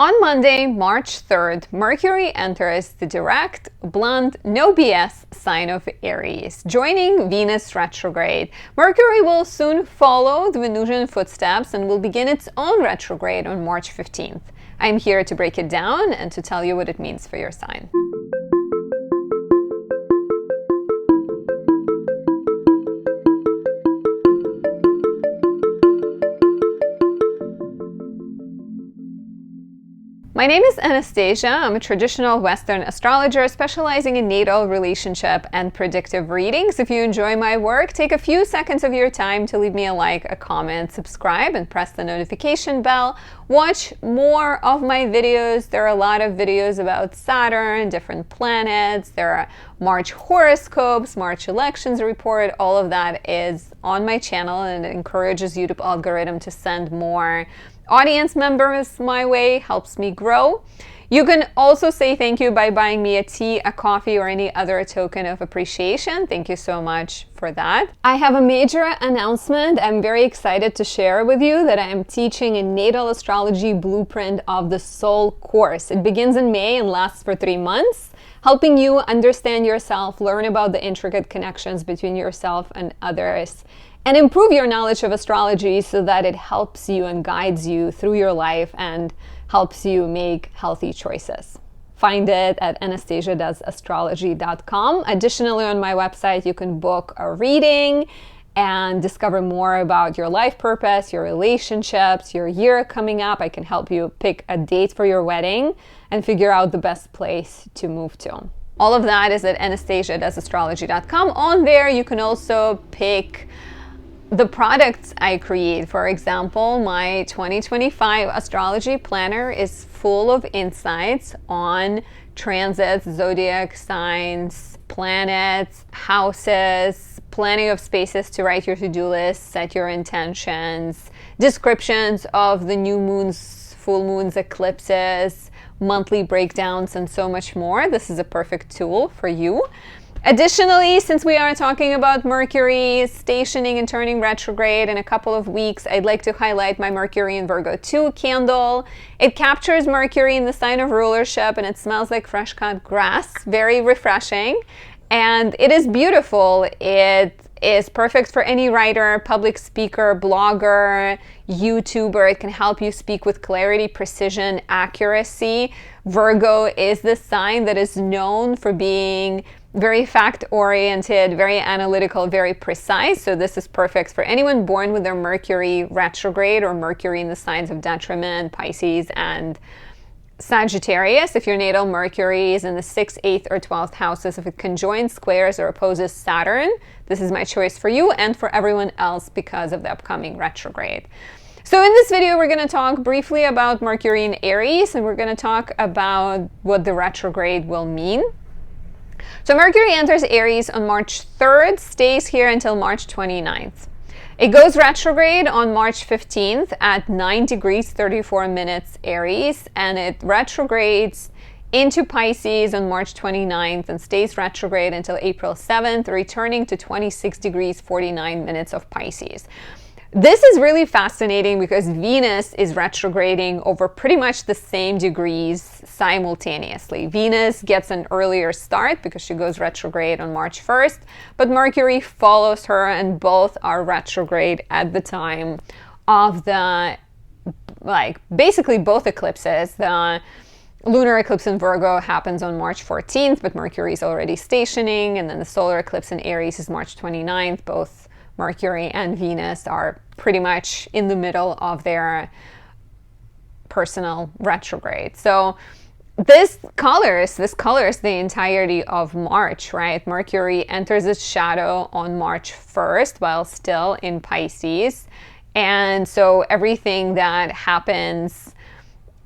On Monday, March 3rd, Mercury enters the direct, blunt, no BS sign of Aries, joining Venus retrograde. Mercury will soon follow the Venusian footsteps and will begin its own retrograde on March 15th. I'm here to break it down and to tell you what it means for your sign. My name is Anastasia. I'm a traditional Western astrologer specializing in natal, relationship, and predictive readings. If you enjoy my work, take a few seconds of your time to leave me a like, a comment, subscribe, and press the notification bell. Watch more of my videos. There are a lot of videos about Saturn, different planets. There are March horoscopes, March elections report. All of that is on my channel, and it encourages YouTube algorithm to send more audience members my way, helps me grow. You can also say thank you by buying me a tea, a coffee, or any other token of appreciation. Thank you so much for that. I have a major announcement. I'm very excited to share with you that I am teaching a natal astrology blueprint of the soul course. It begins in May and lasts for 3 months, helping you understand yourself, learn about the intricate connections between yourself and others, and improve your knowledge of astrology so that it helps you and guides you through your life and helps you make healthy choices. Find it at anastasiadoesastrology.com. Additionally, on my website, you can book a reading and discover more about your life purpose, your relationships, your year coming up. I can help you pick a date for your wedding and figure out the best place to move to. All of that is at anastasiadoesastrology.com. On there, you can also pick the products I create. For example, my 2025 astrology planner is full of insights on transits, zodiac signs, planets, houses, plenty of spaces to write your to-do list, set your intentions, descriptions of the new moons, full moons, eclipses, monthly breakdowns, and so much more. This is a perfect tool for you. Additionally, since we are talking about Mercury stationing and turning retrograde in a couple of weeks, I'd like to highlight my Mercury in Virgo 2 candle. It captures Mercury in the sign of rulership and it smells like fresh cut grass, very refreshing. And it is beautiful. It is perfect for any writer, public speaker, blogger, YouTuber. It can help you speak with clarity, precision, accuracy. Virgo is the sign that is known for being very fact-oriented, very analytical, very precise. So this is perfect for anyone born with their Mercury retrograde or Mercury in the signs of detriment, Pisces and Sagittarius. If your natal Mercury is in the 6th, 8th, or 12th houses, if it conjoins, squares, or opposes Saturn, this is my choice for you and for everyone else because of the upcoming retrograde. So in this video, we're going to talk briefly about Mercury in Aries, and we're going to talk about what the retrograde will mean. So Mercury enters Aries on March 3rd, stays here until March 29th. It goes retrograde on March 15th at 9 degrees 34 minutes Aries, and it retrogrades into Pisces on March 29th and stays retrograde until April 7th, returning to 26 degrees 49 minutes of Pisces. This is really fascinating because Venus is retrograding over pretty much the same degrees simultaneously. Venus gets an earlier start because she goes retrograde on March 1st, but Mercury follows her and both are retrograde at the time of the, basically both eclipses. The lunar eclipse in Virgo happens on March 14th, but Mercury is already stationing, and then the solar eclipse in Aries is March 29th. Both Mercury and Venus are pretty much in the middle of their personal retrograde. So this colors the entirety of March, right? Mercury enters its shadow on March 1st while still in Pisces. And so everything that happens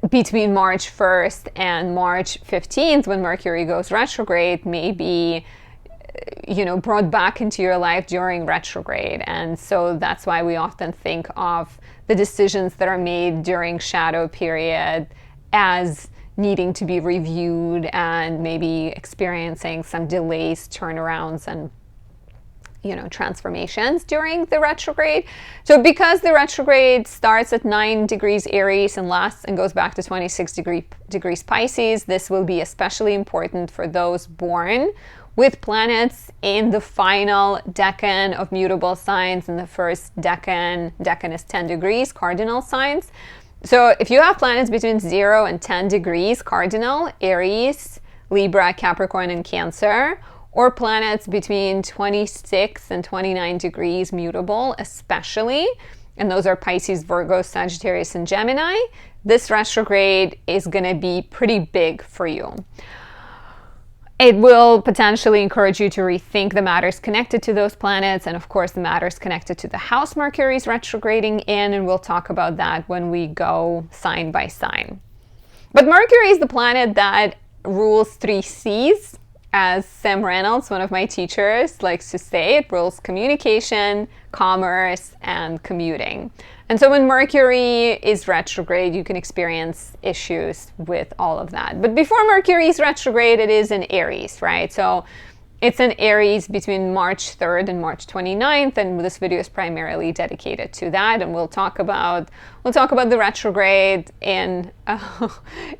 between March 1st and March 15th when Mercury goes retrograde may be brought back into your life during retrograde. And so that's why we often think of the decisions that are made during shadow period as needing to be reviewed and maybe experiencing some delays, turnarounds, and transformations during the retrograde. So because the retrograde starts at 9 degrees Aries and lasts and goes back to 26 degrees Pisces, this will be especially important for those born with planets in the final decan of mutable signs. In the first decan is 10 degrees, cardinal signs. So if you have planets between 0 and 10 degrees cardinal, Aries, Libra, Capricorn, and Cancer, or planets between 26 and 29 degrees mutable especially, and those are Pisces, Virgo, Sagittarius, and Gemini, this retrograde is going to be pretty big for you. It will potentially encourage you to rethink the matters connected to those planets, and of course the matters connected to the house Mercury is retrograding in, and we'll talk about that when we go sign by sign. But Mercury is the planet that rules 3 C's. As Sam Reynolds, one of my teachers, likes to say, it rules communication, commerce, and commuting. And so when Mercury is retrograde, you can experience issues with all of that. But before Mercury is retrograde, it is in Aries, right? So it's in Aries between March 3rd and March 29th, and this video is primarily dedicated to that. And we'll talk about the retrograde in a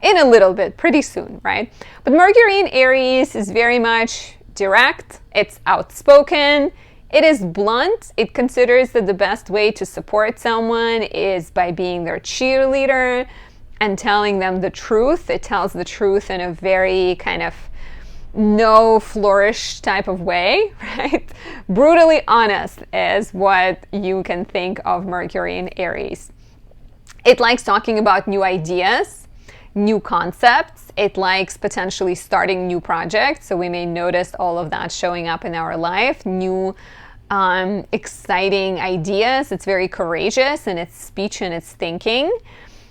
little bit, pretty soon, right? But Mercury in Aries is very much direct. It's outspoken. It is blunt. It considers that the best way to support someone is by being their cheerleader and telling them the truth. It tells the truth in a very kind of no flourish type of way, right? Brutally honest is what you can think of Mercury in Aries. It likes talking about new ideas, new concepts. It likes potentially starting new projects. So we may notice all of that showing up in our life, new exciting ideas. It's very courageous in its speech and its thinking.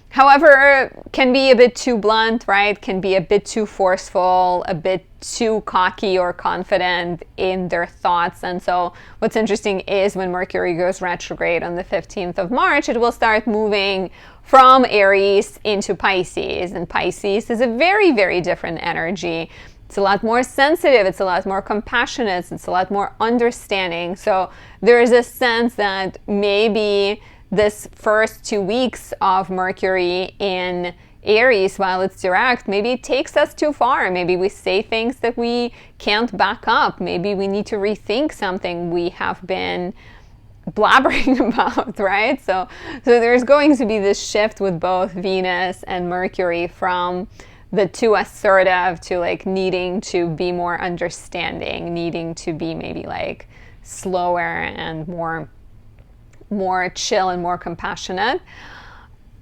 However, can be a bit too blunt, right? Can be a bit too forceful, a bit too cocky or confident in their thoughts. And so what's interesting is when Mercury goes retrograde on the 15th of March, it will start moving from Aries into Pisces. And Pisces is a very, very different energy. It's a lot more sensitive. It's a lot more compassionate. It's a lot more understanding. So there is a sense that maybe this first 2 weeks of Mercury in Aries, while it's direct, maybe it takes us too far. Maybe we say things that we can't back up. Maybe we need to rethink something we have been blabbering about, right? So there's going to be this shift with both Venus and Mercury from the too assertive to like needing to be more understanding, needing to be maybe like slower and more chill and more compassionate.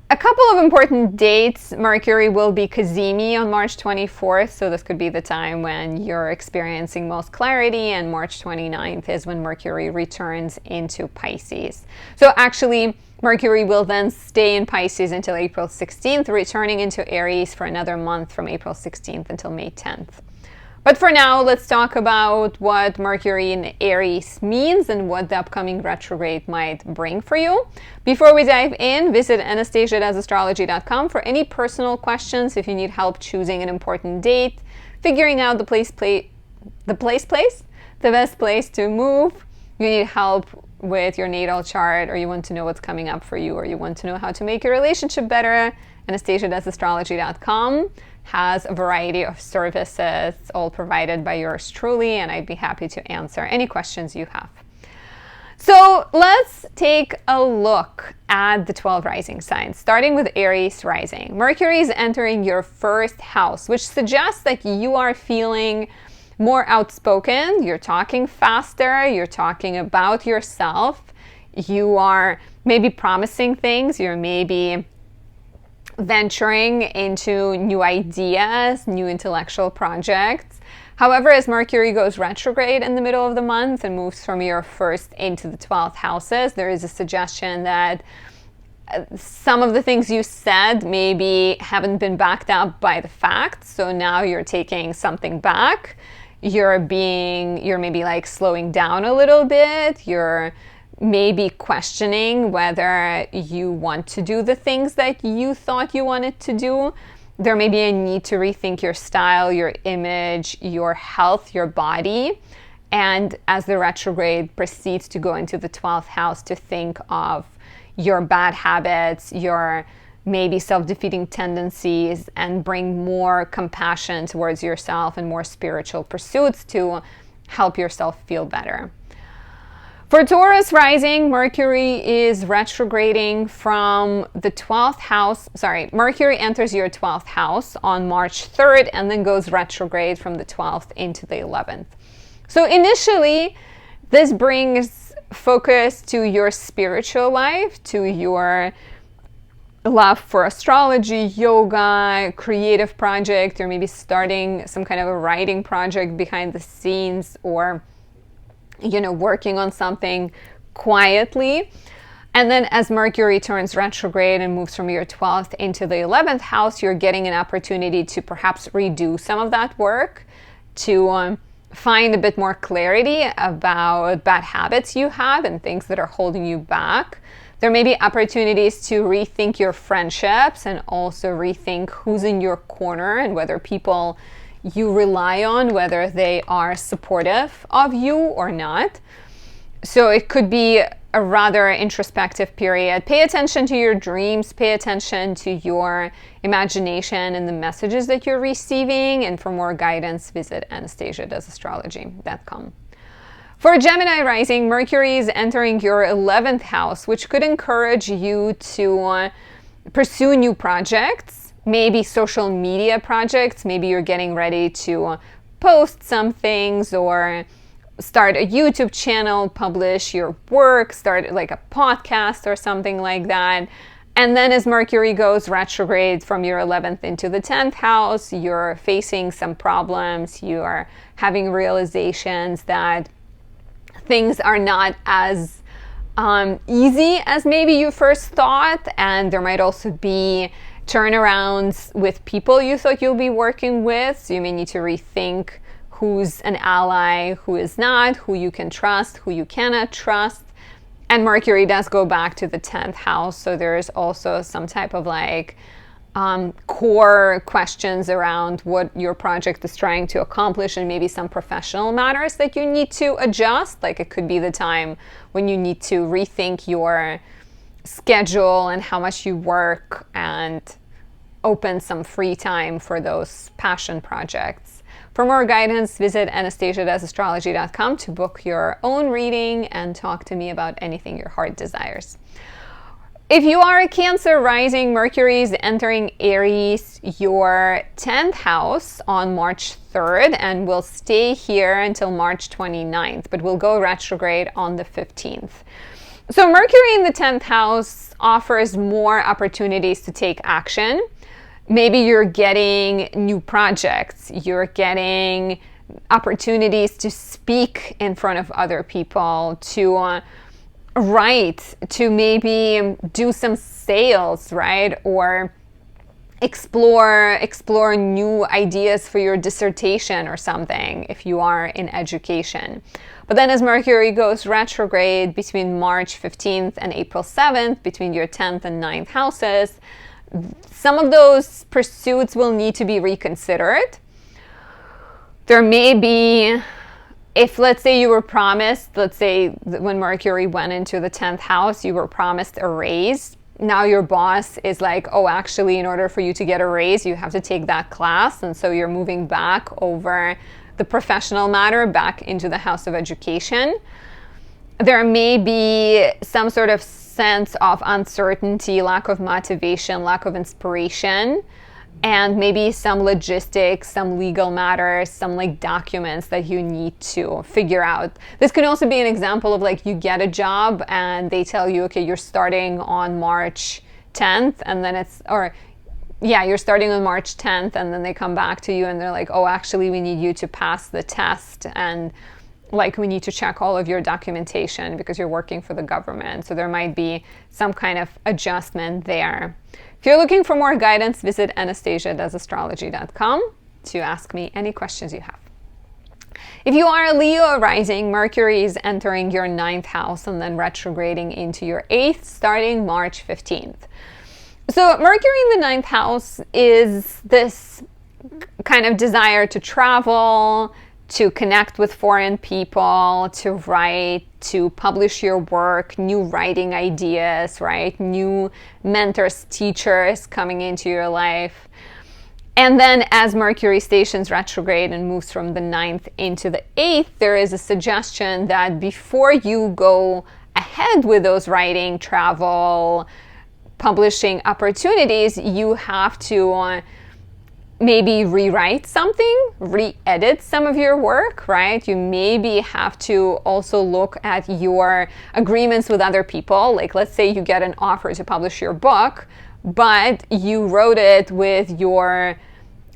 A couple of important dates. Mercury will be Cazimi on March 24th, so this could be the time when you're experiencing most clarity, and March 29th is when Mercury returns into Pisces. So actually, Mercury will then stay in Pisces until April 16th, returning into Aries for another month from April 16th until May 10th. But for now, let's talk about what Mercury in Aries means and what the upcoming retrograde might bring for you. Before we dive in, visit Anastasia.astrology.com for any personal questions. If you need help choosing an important date, figuring out the best place to move, you need help with your natal chart, or you want to know what's coming up for you, or you want to know how to make your relationship better, Anastasia.astrology.com has a variety of services, all provided by yours truly, and I'd be happy to answer any questions you have. So let's take a look at the 12 rising signs, starting with Aries rising. Mercury is entering your first house, which suggests that you are feeling more outspoken, you're talking faster, you're talking about yourself, you are maybe promising things, you're maybe venturing into new ideas, new intellectual projects. However, as Mercury goes retrograde in the middle of the month and moves from your first into the 12th houses, there is a suggestion that some of the things you said maybe haven't been backed up by the facts. So now you're taking something back. You're maybe like slowing down a little bit. You're maybe questioning whether you want to do the things that you thought you wanted to do. There may be a need to rethink your style, your image, your health, your body. And as the retrograde proceeds to go into the 12th house, to think of your bad habits, your maybe self-defeating tendencies, and bring more compassion towards yourself and more spiritual pursuits to help yourself feel better. For Taurus rising, Mercury is retrograding from the 12th house. Mercury enters your 12th house on March 3rd and then goes retrograde from the 12th into the 11th. So initially, this brings focus to your spiritual life, to your love for astrology, yoga, creative project, or maybe starting some kind of a writing project behind the scenes, or working on something quietly. And then as Mercury turns retrograde and moves from your 12th into the 11th house, you're getting an opportunity to perhaps redo some of that work, to find a bit more clarity about bad habits you have and things that are holding you back. There may be opportunities to rethink your friendships and also rethink who's in your corner and whether people you rely on, whether they are supportive of you or not. So it could be a rather introspective period. Pay attention to your dreams, pay attention to your imagination and the messages that you're receiving. And for more guidance, visit AnastasiaDoesAstrology.com. For Gemini rising, Mercury is entering your 11th house, which could encourage you to pursue new projects. Maybe social media projects, maybe you're getting ready to post some things or start a YouTube channel, publish your work, start like a podcast or something like that. And then as Mercury goes retrograde from your 11th into the 10th house, you're facing some problems, you are having realizations that things are not as easy as maybe you first thought, and there might also be turnarounds with people you thought you'll be working with. So you may need to rethink who's an ally, who is not, who you can trust, who you cannot trust. And Mercury does go back to the 10th house. So there's also some type of core questions around what your project is trying to accomplish, and maybe some professional matters that you need to adjust. Like it could be the time when you need to rethink your schedule and how much you work and open some free time for those passion projects. For more guidance, visit AnastasiaDoesAstrology.com to book your own reading and talk to me about anything your heart desires. If you are a Cancer rising, Mercury is entering Aries, your 10th house on March 3rd, and will stay here until March 29th, but will go retrograde on the 15th. So Mercury in the 10th house offers more opportunities to take action. Maybe you're getting new projects, you're getting opportunities to speak in front of other people, to write, to maybe do some sales, right? Or explore new ideas for your dissertation or something if you are in education. But then as Mercury goes retrograde between March 15th and April 7th, between your 10th and 9th houses, some of those pursuits will need to be reconsidered. There may be, if let's say you were promised, let's say when Mercury went into the 10th house, you were promised a raise. Now your boss is like, oh, actually, in order for you to get a raise, you have to take that class. And so you're moving back over the professional matter back into the house of education. There may be some sort of sense of uncertainty, lack of motivation, lack of inspiration, and maybe some logistics, some legal matters, some documents that you need to figure out. This could also be an example of you get a job and they tell you, okay, you're starting on March 10th, and then you're starting on March 10th, and then they come back to you and they're like, oh, actually, we need you to pass the test, and we need to check all of your documentation because you're working for the government. So there might be some kind of adjustment there. If you're looking for more guidance, visit AnastasiaDoesAstrology.com to ask me any questions you have. If you are a Leo rising, Mercury is entering your 9th house and then retrograding into your 8th starting March 15th. So Mercury in the 9th house is this kind of desire to travel, to connect with foreign people, to write, to publish your work, new writing ideas, right? New mentors, teachers coming into your life. And then as Mercury stations retrograde and moves from the 9th into the 8th, there is a suggestion that before you go ahead with those writing, travel, publishing opportunities, you have to maybe rewrite something, re-edit some of your work, right? You maybe have to also look at your agreements with other people. Like, let's say you get an offer to publish your book, but you wrote it with your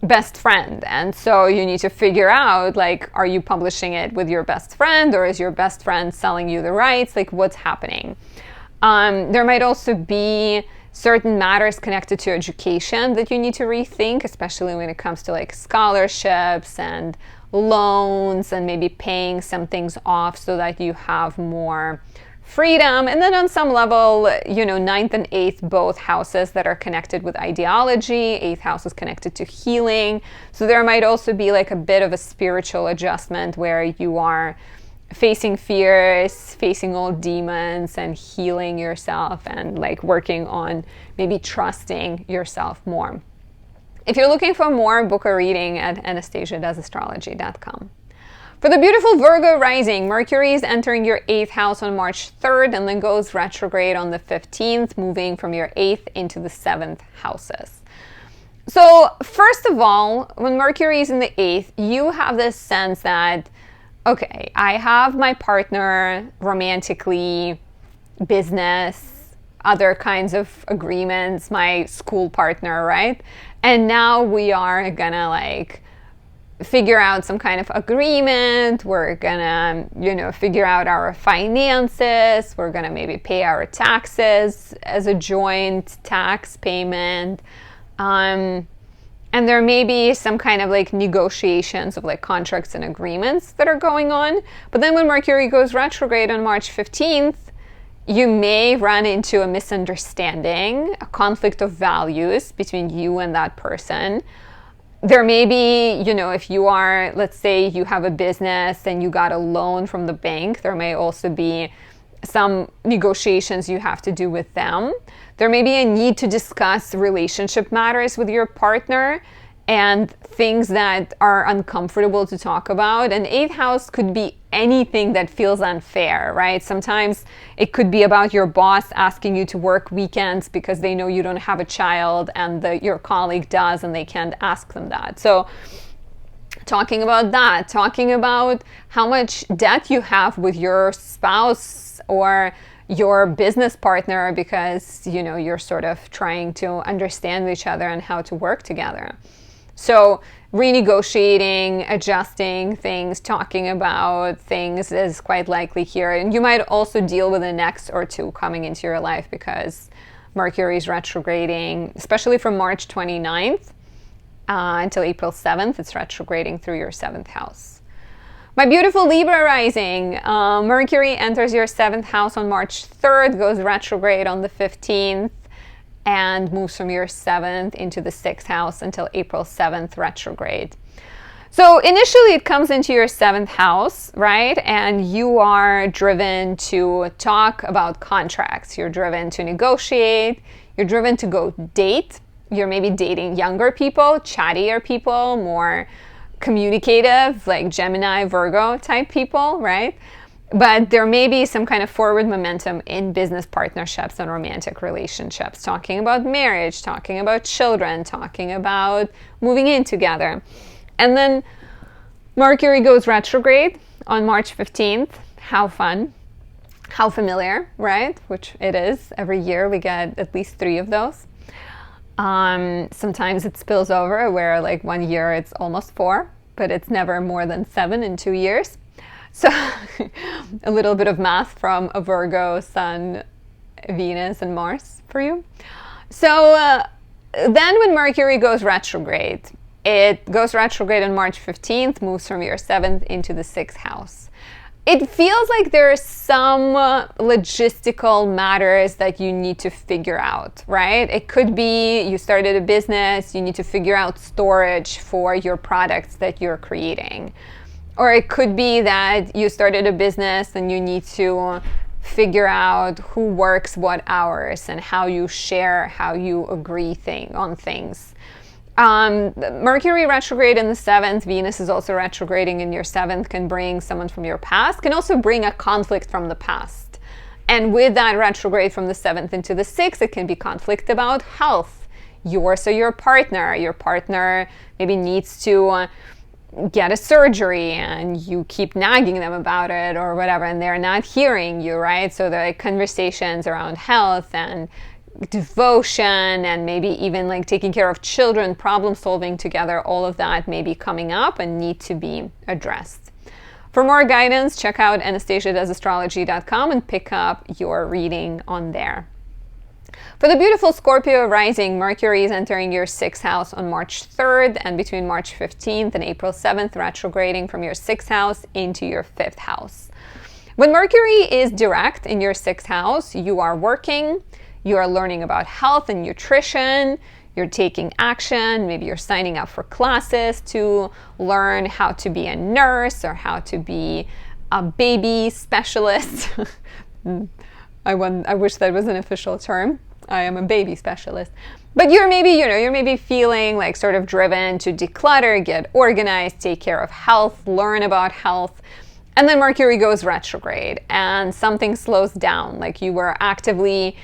best friend. And so you need to figure out, like, are you publishing it with your best friend, or is your best friend selling you the rights? Like, what's happening? There might also be certain matters connected to education that you need to rethink, especially when it comes to like scholarships and loans, and maybe paying some things off so that you have more freedom. And then on some level, you know, 9th and 8th, both houses that are connected with ideology. 8th house is connected to healing. So there might also be like a bit of a spiritual adjustment where you are facing fears, facing old demons, and healing yourself, and like working on maybe trusting yourself more. If you're looking for more, book a reading at anastasiadoesastrology.com. For the beautiful Virgo rising, Mercury is entering your 8th house on March 3rd and then goes retrograde on the 15th, moving from your 8th into the 7th houses. So first of all, when Mercury is in the 8th, you have this sense that, okay, I have my partner romantically, business, other kinds of agreements, my school partner, right? And now we are gonna like figure out some kind of agreement. We're gonna, you know, figure out our finances. We're gonna maybe pay our taxes as a joint tax payment. And there may be some kind of like negotiations of like contracts and agreements that are going on. But then when Mercury goes retrograde on March 15th, you may run into a misunderstanding, a conflict of values between you and that person. There may be, you know, if you are, let's say you have a business and you got a loan from the bank, there may also be some negotiations you have to do with them. There may be a need to discuss relationship matters with your partner and things that are uncomfortable to talk about. And 8th house could be anything that feels unfair, right? Sometimes it could be about your boss asking you to work weekends because they know you don't have a child and your colleague does and they can't ask them that. So talking about that, talking about how much debt you have with your spouse or your business partner because, you know, you're sort of trying to understand each other and how to work together. So renegotiating, adjusting things, talking about things is quite likely here. And you might also deal with an ex or two coming into your life because Mercury is retrograding, especially from March 29th until April 7th. It's retrograding through your 7th house. My beautiful Libra rising, Mercury enters your 7th house on March 3rd, goes retrograde on the 15th, and moves from your 7th into the 6th house until April 7th retrograde. So initially it comes into your 7th house, right? And you are driven to talk about contracts. You're driven to negotiate. You're driven to go date. You're maybe dating younger people, chattier people, more communicative, like Gemini, Virgo type people, right? But there may be some kind of forward momentum in business partnerships and romantic relationships, talking about marriage, talking about children, talking about moving in together. And then Mercury goes retrograde on March 15th. How fun. How familiar, right? Which it is. Every year we get at least 3 of those. Sometimes it spills over where like one year it's almost 4, but it's never more than 7 in 2 years. So a little bit of math from a Virgo, Sun, Venus, and Mars for you. So then when Mercury goes retrograde, it goes retrograde on March 15th, moves from your 7th into the 6th house. It feels like there's some logistical matters that you need to figure out, right? It could be you started a business, you need to figure out storage for your products that you're creating. Or it could be that you started a business and you need to figure out who works what hours and how you share, how you agree on things. Mercury retrograde in the 7th, Venus is also retrograding in your 7th, can bring someone from your past, can also bring a conflict from the past. And with that retrograde from the 7th into the 6th, it can be conflict about health. Yours or your partner maybe needs to get a surgery and you keep nagging them about it or whatever, and they're not hearing you, right? So there are like conversations around health and devotion and maybe even like taking care of children, problem solving together. All of that may be coming up and need to be addressed. For more guidance, check out anastasiadoesastrology.com and pick up your reading on there. For the beautiful Scorpio rising, Mercury is entering your 6th house on March 3rd and between March 15th and April 7th, retrograding from your 6th house into your 5th house. When Mercury is direct in your 6th house, you are working, you are learning about health and nutrition, you're taking action, maybe you're signing up for classes to learn how to be a nurse or how to be a baby specialist. I wish that was an official term. I am a baby specialist. But you're maybe feeling like sort of driven to declutter, get organized, take care of health, learn about health. And then Mercury goes retrograde and something slows down. Like you were actively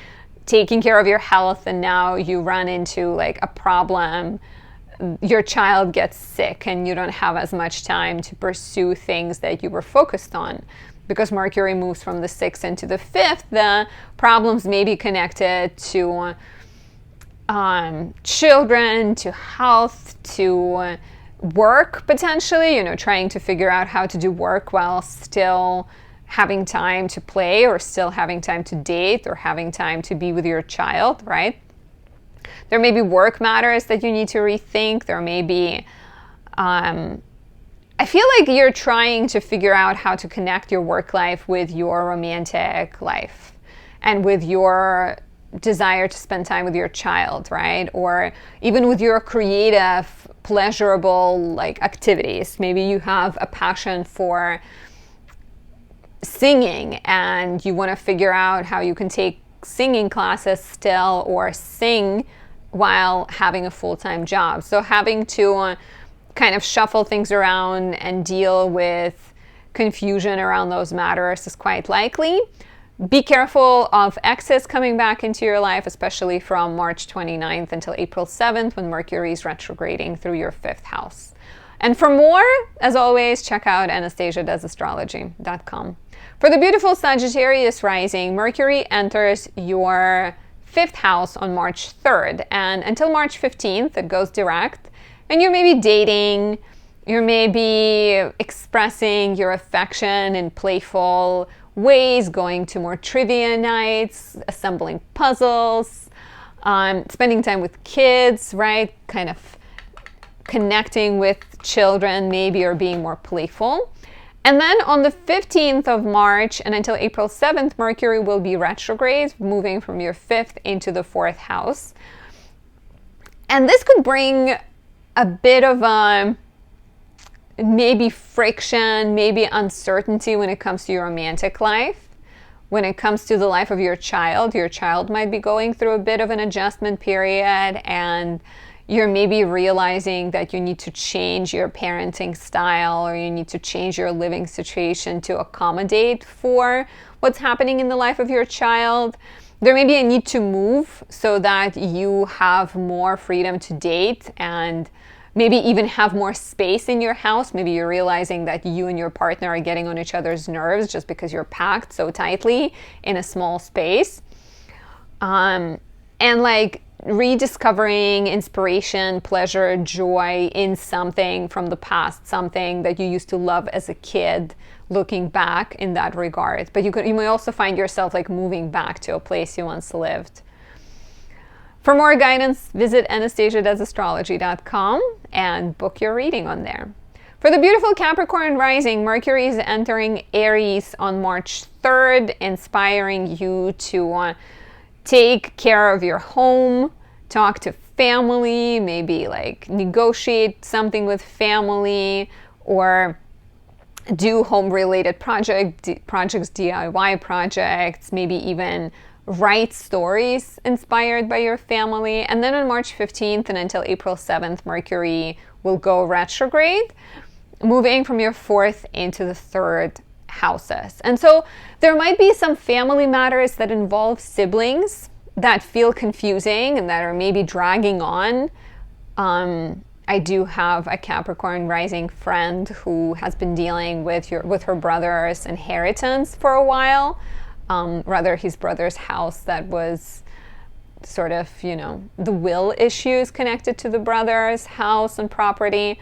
taking care of your health and now you run into like a problem. Your child gets sick and you don't have as much time to pursue things that you were focused on. Because Mercury moves from the 6th into the 5th, the problems may be connected to children, to health, to work potentially, trying to figure out how to do work while still having time to play or still having time to date or having time to be with your child, right? There may be work matters that you need to rethink. There may be I feel like you're trying to figure out how to connect your work life with your romantic life and with your desire to spend time with your child, right? Or even with your creative, pleasurable like activities. Maybe you have a passion for singing and you want to figure out how you can take singing classes still or sing while having a full-time job. So having to kind of shuffle things around and deal with confusion around those matters is quite likely. Be careful of exes coming back into your life, especially from March 29th until April 7th when Mercury is retrograding through your 5th house. And for more, as always, check out anastasiadoesastrology.com. For the beautiful Sagittarius rising, Mercury enters your 5th house on March 3rd, and until March 15th, it goes direct. And you're maybe dating, you're maybe expressing your affection in playful ways, going to more trivia nights, assembling puzzles, spending time with kids, right? Kind of connecting with children maybe, or being more playful. And then on the 15th of March and until April 7th, Mercury will be retrograde, moving from your 5th into the 4th house. And this could bring a bit of maybe friction, maybe uncertainty when it comes to your romantic life. When it comes to the life of your child might be going through a bit of an adjustment period, and you're maybe realizing that you need to change your parenting style or you need to change your living situation to accommodate for what's happening in the life of your child. There may be a need to move so that you have more freedom to date and maybe even have more space in your house. Maybe you're realizing that you and your partner are getting on each other's nerves just because you're packed so tightly in a small space. And like rediscovering inspiration, pleasure, joy in something from the past, something that you used to love as a kid, looking back in that regard. But you may also find yourself like moving back to a place you once lived. For more guidance, visit anastasiadoesastrology.com and book your reading on there. For the beautiful Capricorn rising, Mercury is entering Aries on March 3rd, inspiring you to take care of your home, talk to family, maybe like negotiate something with family, or do home-related projects, DIY projects, maybe even write stories inspired by your family. And then on March 15th and until April 7th, Mercury will go retrograde, moving from your 4th into the 3rd houses. And so there might be some family matters that involve siblings that feel confusing and that are maybe dragging on. I do have a Capricorn rising friend who has been dealing with her brother's inheritance for a while. Rather his brother's house that was sort of, the will issues connected to the brother's house and property.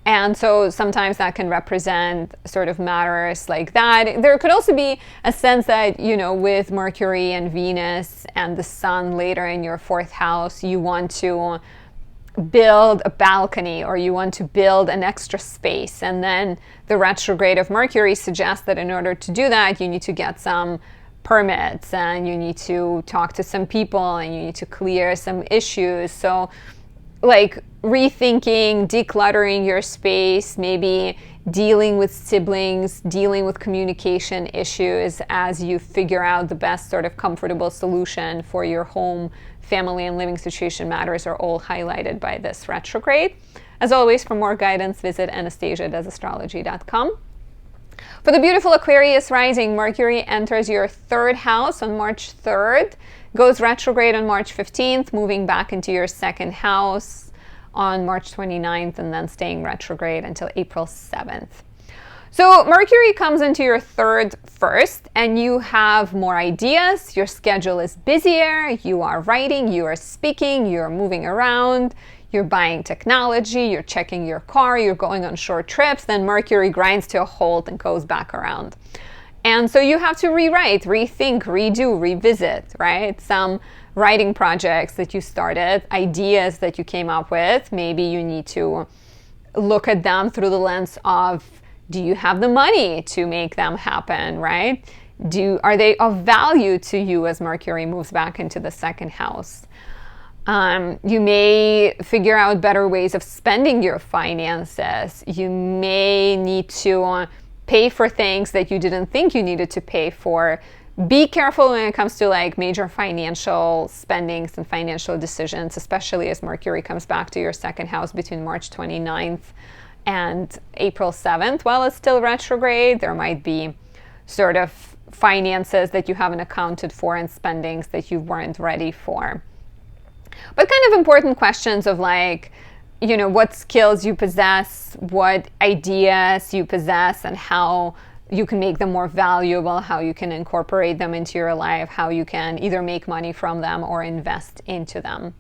And so sometimes that can represent sort of matters like that. There could also be a sense that, with Mercury and Venus and the Sun later in your 4th house, you want to build a balcony or you want to build an extra space. And then the retrograde of Mercury suggests that in order to do that, you need to get some permits and you need to talk to some people and you need to clear some issues. So like rethinking, decluttering your space, maybe dealing with siblings, dealing with communication issues as you figure out the best sort of comfortable solution for your home, family, and living situation matters are all highlighted by this retrograde. As always, for more guidance, visit anastasiadoesastrology.com. For the beautiful Aquarius rising, Mercury enters your 3rd house on March 3rd, goes retrograde on March 15th, moving back into your 2nd house on March 29th, and then staying retrograde until April 7th. So Mercury comes into your 3rd first, and you have more ideas, your schedule is busier, you are writing, you are speaking, you're moving around, you're buying technology, you're checking your car, you're going on short trips, then Mercury grinds to a halt and goes back around. And so you have to rewrite, rethink, redo, revisit, right? Some writing projects that you started, ideas that you came up with, maybe you need to look at them through the lens of, do you have the money to make them happen, right? Are they of value to you as Mercury moves back into the 2nd house? You may figure out better ways of spending your finances. You may need to pay for things that you didn't think you needed to pay for. Be careful when it comes to like major financial spendings and financial decisions, especially as Mercury comes back to your 2nd house between March 29th and April 7th. While it's still retrograde, there might be sort of finances that you haven't accounted for and spendings that you weren't ready for. But kind of important questions of like, what skills you possess, what ideas you possess, and how you can make them more valuable, how you can incorporate them into your life, how you can either make money from them or invest into them.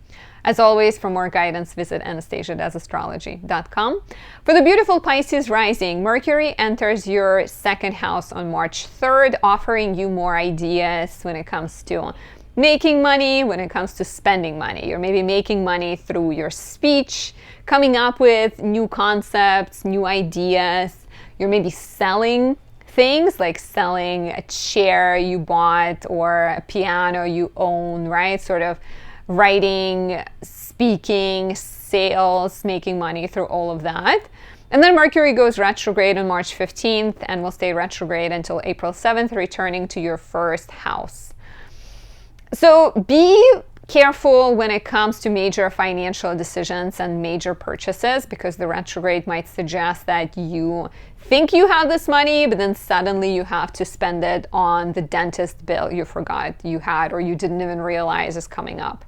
As always, for more guidance, visit anastasiadoesastrology.com. For the beautiful Pisces rising, Mercury enters your 2nd house on March 3rd, offering you more ideas when it comes to making money, when it comes to spending money. You're maybe making money through your speech, coming up with new concepts, new ideas. You're maybe selling things, like selling a chair you bought or a piano you own, right? Sort of writing, speaking, sales, making money through all of that. And then Mercury goes retrograde on March 15th and will stay retrograde until April 7th, returning to your 1st house. So be careful when it comes to major financial decisions and major purchases, because the retrograde might suggest that you think you have this money, but then suddenly you have to spend it on the dentist bill you forgot you had or you didn't even realize is coming up.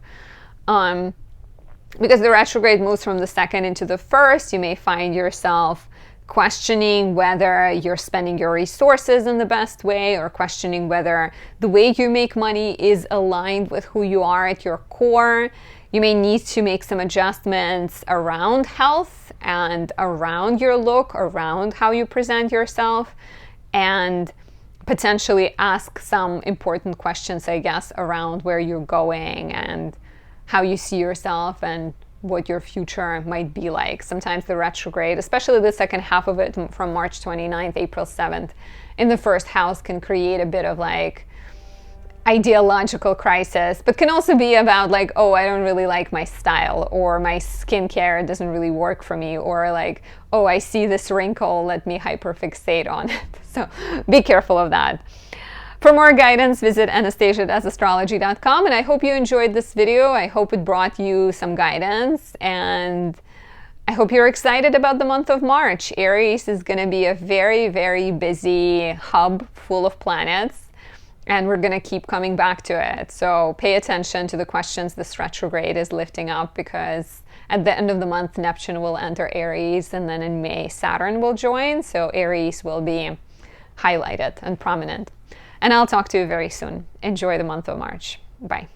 Because the retrograde moves from the 2nd into the 1st, you may find yourself questioning whether you're spending your resources in the best way, or questioning whether the way you make money is aligned with who you are at your core. You may need to make some adjustments around health and around your look, around how you present yourself, and potentially ask some important questions, I guess, around where you're going and how you see yourself and what your future might be like. Sometimes the retrograde, especially the 2nd half of it from March 29th, April 7th, in the 1st house can create a bit of like ideological crisis, but can also be about like, oh, I don't really like my style, or my skincare doesn't really work for me, or like, oh, I see this wrinkle, let me hyperfixate on it. So be careful of that. For more guidance, visit anastasia.astrology.com, and I hope you enjoyed this video. I hope it brought you some guidance, and I hope you're excited about the month of March. Aries is going to be a very, very busy hub full of planets, and we're going to keep coming back to it. So pay attention to the questions this retrograde is lifting up, because at the end of the month, Neptune will enter Aries, and then in May, Saturn will join. So Aries will be highlighted and prominent. And I'll talk to you very soon. Enjoy the month of March. Bye.